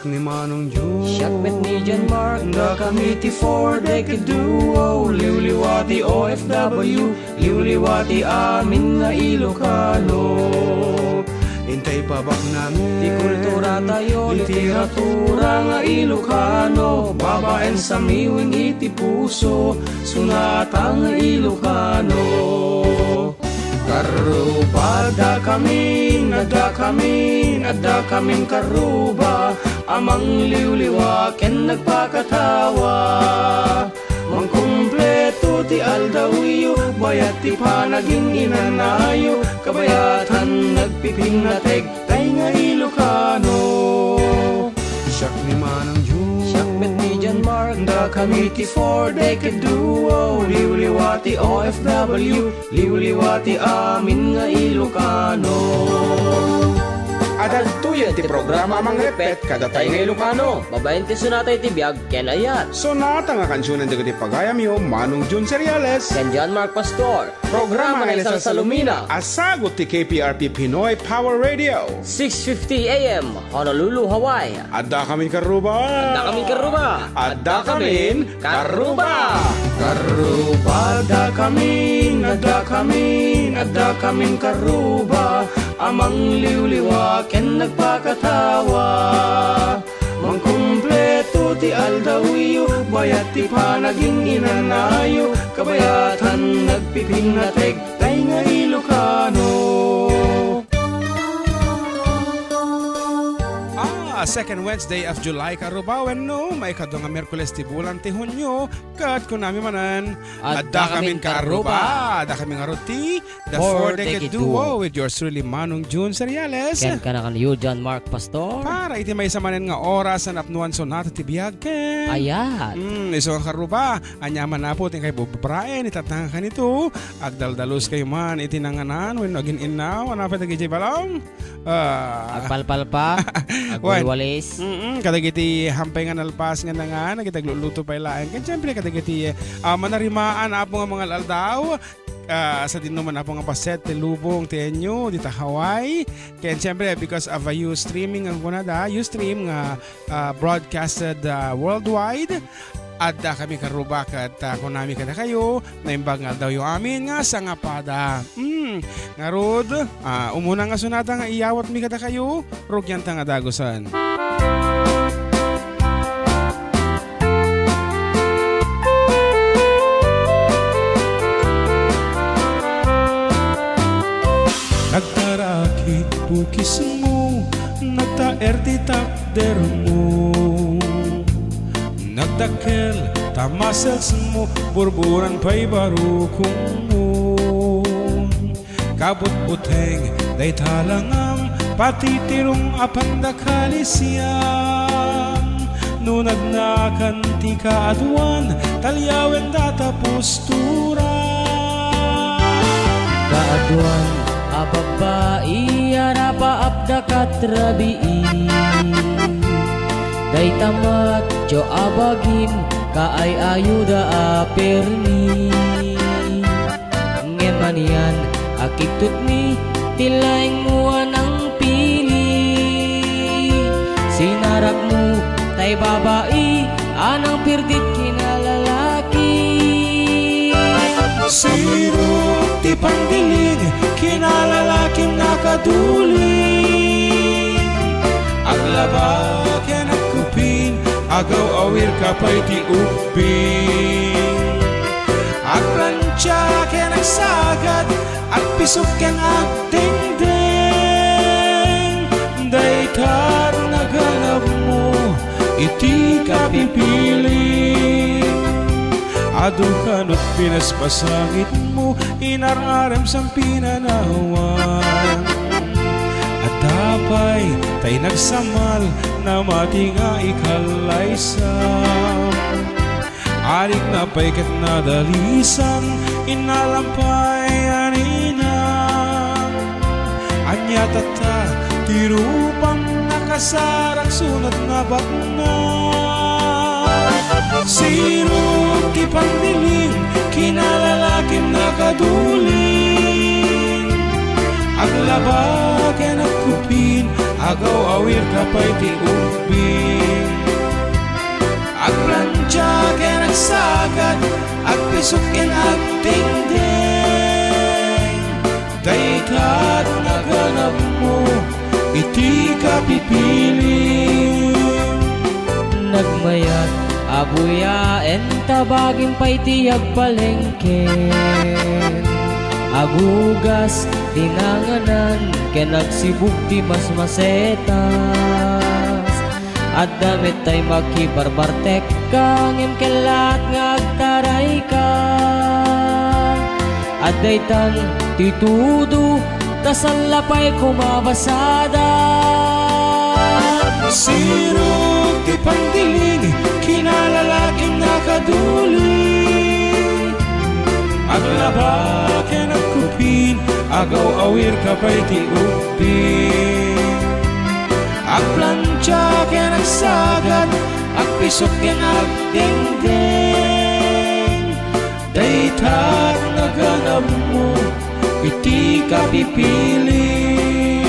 siak ni Manong June, siak met ni John Mark, da kami ti four-decade duo, liwliwati OFW, liwliwati amin nga Ilocano. Intay pabak namin, di kultura tayo, literatura nga Ilocano, babaen sa miwing iti puso, sunata nga Ilocano. Karuba, da kaming karuba, amang liwliwa ken nagpakatawa. Mangkumpleto ti aldawiyo, bayat ti panaging inanayo, kabayatan nagpiping na tegtay nga Ilocano. Siak ni Manong June, siak met ni John Mark, da kami ti four-decade duo, liwliwati OFW, liwliwati amin nga Ilocano. Adal tuyan ti programa mangrepet kada tayo nga Ilocano. babayin ti sunatay ti biag ken ayat. Sonata nga kansyonan dagiti pagayam yo Manong June Cereales Ken John Mark Pastor. Programa nga Isang Salumina. Asagot ti KPRP Pinoy Power Radio 6:50 AM Honolulu, Hawaii. Adda kamin karuba. Adda kamin karuba. Adda kamin karuba. Karuba, adda kamin karuba, amang liwliwa ken nagpakatawa. Mangkumpleto ti aldawiyo, bayat ti panaging inanayo, kabayatan nagpiping na tegtay nga Ilocano. Second Wednesday of July karubawen no, may kadong nga Merkules ti bulan ti Hunyo, kat kunami manan adda kamin karuba, adda kamin aruti the four-decade duo with yours truly Manong June Cereales Ken kanakan you John Mark Pastor. Para iti may samanen nga oras na napnuan sonata ti biag ken Ayat. Iso nga karuba, anyaman na po ting kay bubraen itatanga kanito, agdaldalos kayo man iti nanganan when agin inaw, anapet agi balong. Agpalpal pa. Agwalis. Kadagiti hampay nga nalpas nga nga nagitagluluto pa ilaan. Kan syempre kadagiti manarimaan apo nga mga aldaw. Sa din naman apo nga paset ti lubong ti enyo dita Hawaii. Ken syempre because of a streaming ang kunada, stream nga broadcasted worldwide. Adda kami karuba kat kunami kada kayo naimbag nga daw yung amin nga sangapada. Nga rod, umuna nga sunata nga iyawat mi kada kayo, rugyan ta nga dagosan. Nagtarakit bukis mo, nagtaer di takder mo. Nagdakel, tamasels mo, burburan pa'y barukong mo. Kabut-buteng, day talangam, patitirong apandakalisyan. Nunagnakan ti kaadwan, talyawen data postura. Kaadwan, ababai, arapa abdakatrabiin. Day tamat, jo abagin, kaay ayuda aperni. Ngemanian, akitut ni, tilaing muan ang pili. Sinarak mo, tay babai, anang pirdit kinalalaki. Sino ti pandiling, kinalalaking nakaduling. Aglaba, kinakupin, agaw awir ka pa'y ti upin. Agransya kinagsagad, at pisok ken agdengdeng. Daytar naganap mo, iti kapipiling. Adu kanot pinaspasangit mo, inararem sang pinanawan. At tapay tay nagsamal na matinga ikalaysam. Arik na pa'y kat nadalisan, inalampay aninang. Anya tata, tirupang nakasarak sunat na bakna. Sino ti pandiling, kinalalaking nakaduling. Aglaba ken akupin, agaw awir kapay ti ubing. Agplantya ken agsagat, agpisok ken agdingding. Daytat naganap mo, iti kapipiling. Nagmayat abuya entabagin pa iti agpalengken. Agugas tinanganan ken nagsibug ti masmasetas. At damit tay magkibarbartek kang imkelat nga agtaray ka. At daytan titudo tasalapay kumabasada. Sirog ti pandiling kinalalaking nakaduli. Aglaba ken agkupin agaw awir kapay ti upin. Agplantya ken agsagat, agpisok ken agdingding. Daytat naganap mo, iti kapipiling.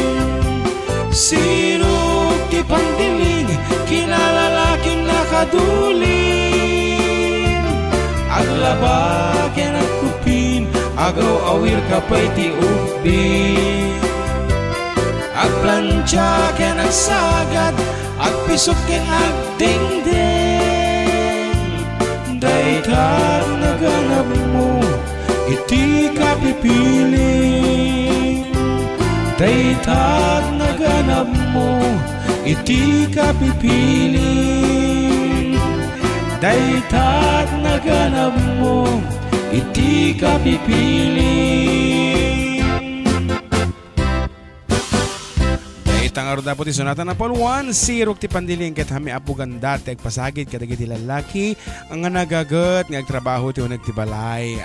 Sirog ti pandiling kinalalaking nakaduling. Aglaba ken agkupin agaw awir kapay ti ubing. Agplantya ken agsagat, agpisok ken agdingding. Daytat naganap mo, iti kapipiling. Daytat naganap mo, iti kapipiling. Daytat naganap mo, iti kapipiling. Tangaro dapat isunatan na Paul 1, sirok ti pandiling ket hami apugan dati agpasagid kadagiti lalaki ang nagagat nga agtrabaho ti uneg ti balay.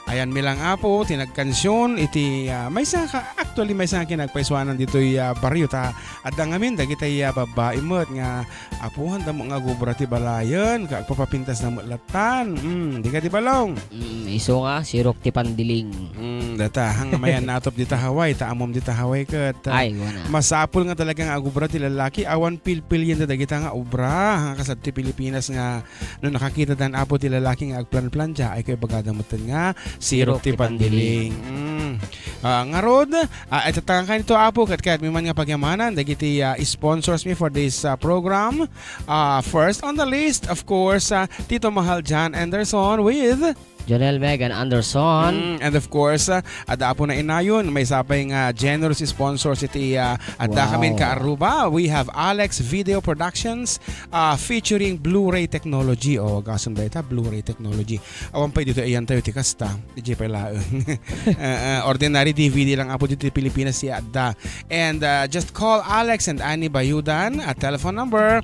Ayan milang apo tinagkansyon iti may sa actually may sa kinagpaiswanan dito baryo ta adda ngamin dagiti babae met nga apuhan damo nga gubra ti balayan kag papapintas na mutlatan. Di ka ti balong. Iso nga sirok ti pandiling. Data hang mayan natop dita Hawaii ta amom dita Hawaii ket. Ay wana. Masapul nga talaga nga agubra ti lalaki awan pilpil yan dagita nga ubra hanga kasad ti Pilipinas nga no nakakita dan apo ti lalaki nga agplan-planja ay kay bagadamutan nga sirok ti pandiling. Nga rod, ito tangan ito apo kat may man nga pagyamanan dagiti sponsors me for this program. First on the list, of course, Tito Mahal John Anderson with Janelle Megan Anderson. And of course, ada po na inayon, may sapay nga generous sponsors iti adda kami ka Aruba. We have Alex Video Productions featuring Blu-ray technology. O gasam da ita, Blu-ray technology. Awan pa dito ayan tayo ti kasta. DJ pala. Ordinary DVD lang apo dito sa Pilipinas si adda. And just call Alex and Annie Bayudan at telephone number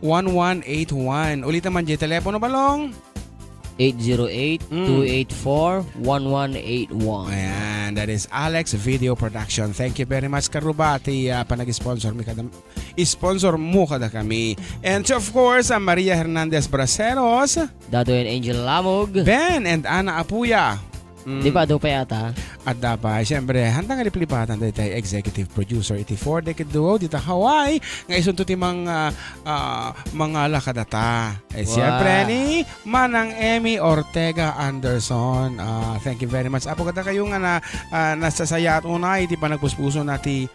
808-284-1181. Ulit naman di telepono balong 808-284-1181. Ayan, that is Alex Video Production. Thank you very much Karuba ti panag-sponsor mi kada sponsor mo kada kami. And of course, Maria Hernandez Braceros, Dado and Angel Lamog, Ben and Ana Apuya. Di ba do pa yata? At dapat, siyempre, handang alipilipatan dito tayo executive producer iti 4-decade duo dito Hawaii. Nga isunto ti mga lakadata. Siyempre ni Manang Emmy Ortega Anderson. Thank you very much. Apo kada kayo nga nasasaya at unay iti panagpuspuso na ti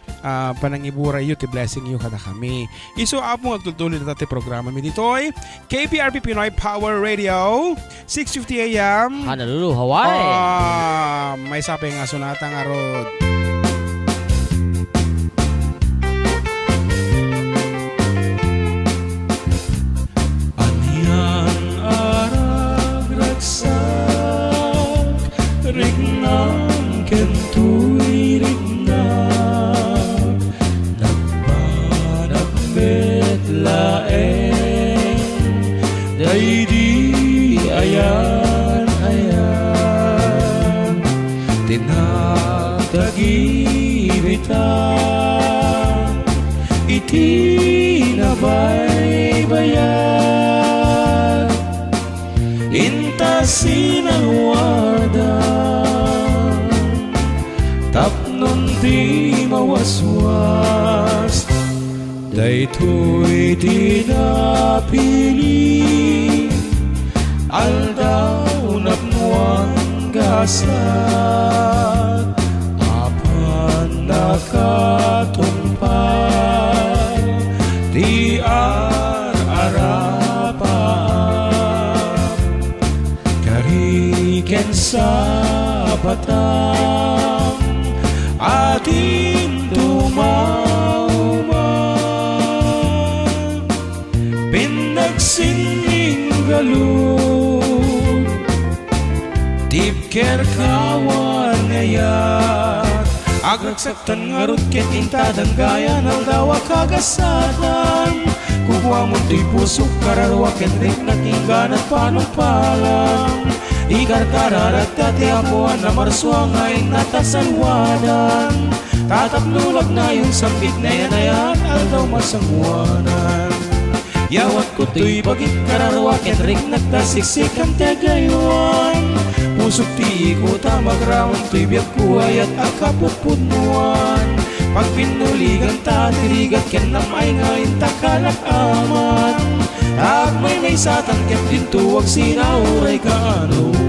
panangibura yu ti blessing yu kada kami. Iso apo agtultuloy na ti programa mi ditoy KPRP Pinoy Power Radio 6:50 AM Honolulu, Hawaii. May sabi nga sunata nga rod. Anian arag ragsak rignang kentuy rignang nagbanag betlaeng daydi ayan ayan tinatagibita iti nabaybayan intasin ang wadan tapnon di lawas. Daytoy di napili, aldaw napnuang gasat, apan nakatumpay, di ar-arapan, kariken sa batang, ating tumauman, pinagsining galug, tipker kawan ngayat, agragsaktan ngarut ket intadang gaya ng dawa kagasatan, kukuha mo to'y pusok kararwa kenrik natinggan at panumpalang, ikarkararat dati apuan na marswangay natasalwanan, tataplulag na yung sambit na yan ayan aldaw masangwanan. Yawat ko to'y bagit kararwa kenrik nagtasiksik ang tagaywan, pusok ti ko tamagramon to'y biyak kuhay at akapupunuan, pag pinuligan tatirigat ken namay ngayon takalak aman, tagmay may satang ket din tuwag sinauray ka anuman.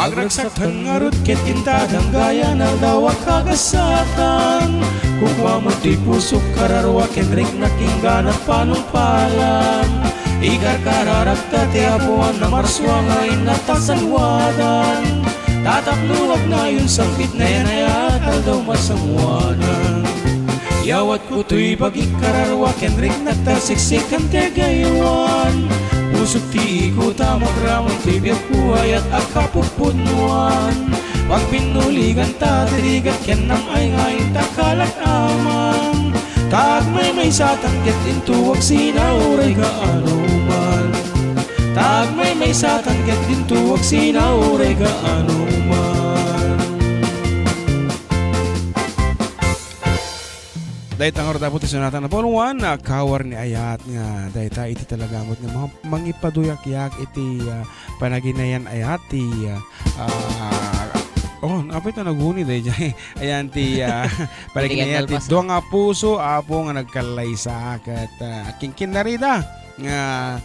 Agragsaktan ngarut ket intadang gaya ng dawa kagasatan, kukuha mo to'y pusok kararwa kenrik nakinggan at panumpalan, ikarkararap dati apuan na marswangay natasalwadan, tatapluwag na yung sangkit na yan ay atal daw masangwanan. Yawat ko to'y bagik kararwa kenrik nagtasiksik ang tegaywan, pusok ti ko tamagramon to'y biyak kuhay at akapupunuan, pag pinuligan tatirigat ken nam ay ngayon takalak aman, tagmay may satang ket intuwag sinauray ka anuman, tagmay may satang ket intuwag sinauray ka anuman. Dahit ang orda po ti sunatan na poluan na kawar ni ayat nga dahit iti talagamot nga mga mangipaduyak-yak iti panaginayan ayat ti apa ito naguni dahil dyan ayan ti panaginayan ti doang nga puso apo nga nagkalaysa at aking kinarida nga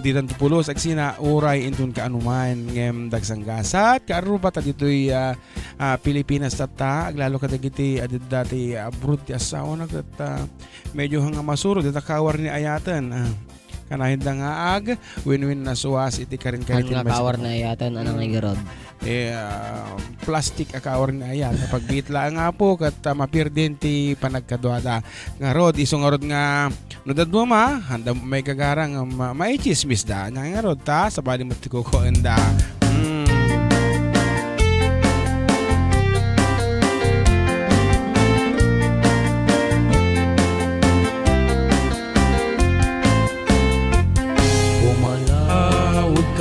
di tanto pulos agsina uray intun ka anuman ngem dagsang gasat kaarubat at dito'y Pilipinas tata aglalo kadagiti adit dati abroad ti asawa na kat medyo hanga masuro dita kawar ni ayatan kanahin da nga ag win-win na suwas iti karin ang nga kawar na ayatan anang igarod plastic akawar ni ayat pagbitla nga po kat mapirdin ti panagkadwada nga rod isong rod nga nudad mo handa may kagarang may chismis da nga rod ta sa bali mo ti kukuenda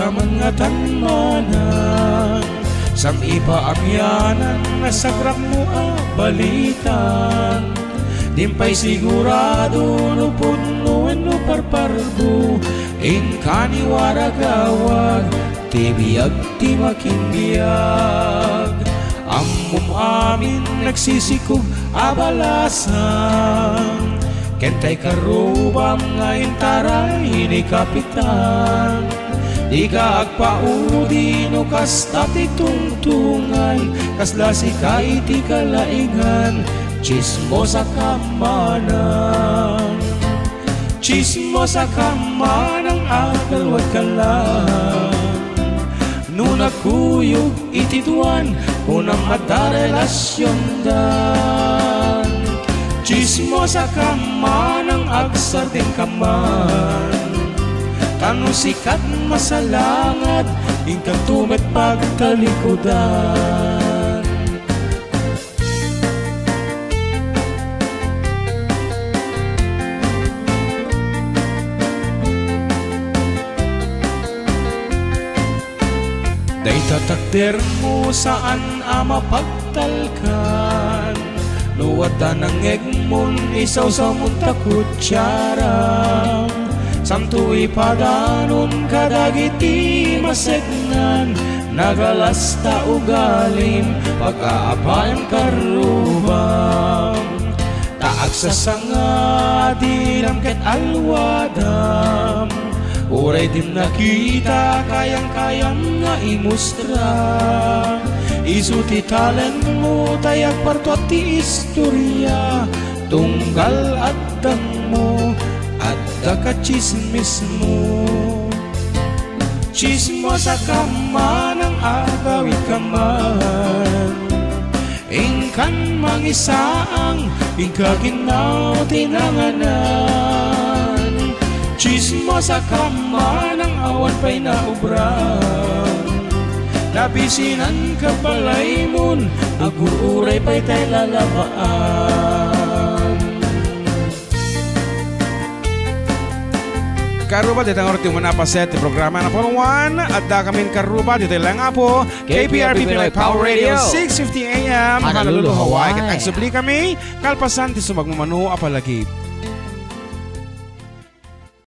mga tanmanan sang ipaamyanan na sagrak mo balitan dimpay sigurado no punuin no parparbo in kaniwaragawag tibiyag ti makinbiyag ammum amin nagsisikog abalasan kentay karubam ngayon taray ni kapitan di ka agpaudi no kasta ti tungtungan kasla si ka iti kalaingan chismo sa kamanan chismo sa kamanang agalwag ka lang no nagkuyog iti tuwan unang madarelasyon dan Chismosa ka man ang agsar din ka man, kanu sikat masalangad ingkang tumet pagkalikudan. Day tatakder mo saan ama pagtalkan, nuwada ng egmon isaw sa munta kutsarang, samto ipadanon kadagiti masegnan, nagalasta ugalim pag-aapayan karubang. Taag sa sanga dilam ket alwadam, uray din nakita kayang-kayang nga imustra. Isuti talent mo tayak parto at ti istorya, tunggal at dang mo at kakachismis mo. Chismosa ka man ang agawid ka man, ingkan mangisaang ingkaginaw tinanganan. Chismosa ka man ang awan pa'y naubrang, nabisinan ka balay mon, agururay pa'y tay lalabaan. Karuba, dito ang orti mo na paset yung programa na Polo 1 at da kami Karuba, dito lang nga po KPRP Pinoy Power Radio 650 AM Honolulu, Hawaii. Kat agsubli kami kalpasan ti subag mo manu apalagi